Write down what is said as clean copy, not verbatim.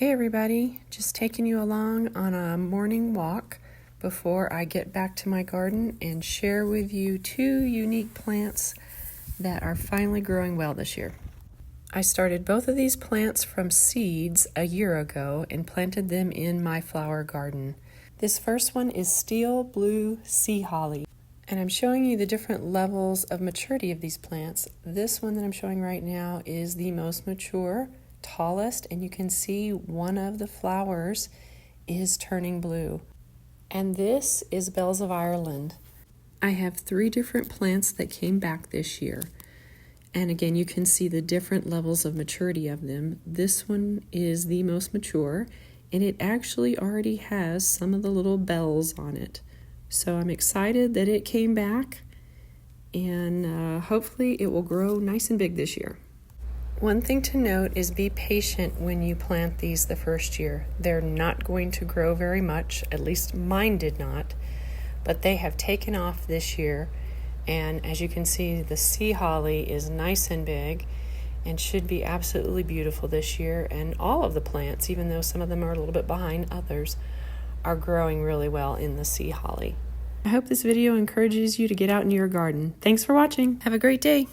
Hey everybody, just taking you along on a morning walk before I get back to my garden and share with you two unique plants that are finally growing well this year. I started both of these plants from seeds a year ago and planted them in my flower garden. This first one is steel blue sea holly, and I'm showing you the different levels of maturity of these plants. This one that I'm showing right now is the most mature, tallest, and you can see one of the flowers is turning blue. And this is Bells of Ireland. I have 3 different plants that came back this year. And again, you can see the different levels of maturity of them. This one is the most mature, and it actually already has some of the little bells on it. So I'm excited that it came back, and hopefully it will grow nice and big this year. One thing to note is be patient when you plant these the first year. They're not going to grow very much, at least mine did not, but they have taken off this year. And as you can see, the sea holly is nice and big and should be absolutely beautiful this year. And all of the plants, even though some of them are a little bit behind others, are growing really well in the sea holly. I hope this video encourages you to get out into your garden. Thanks for watching. Have a great day.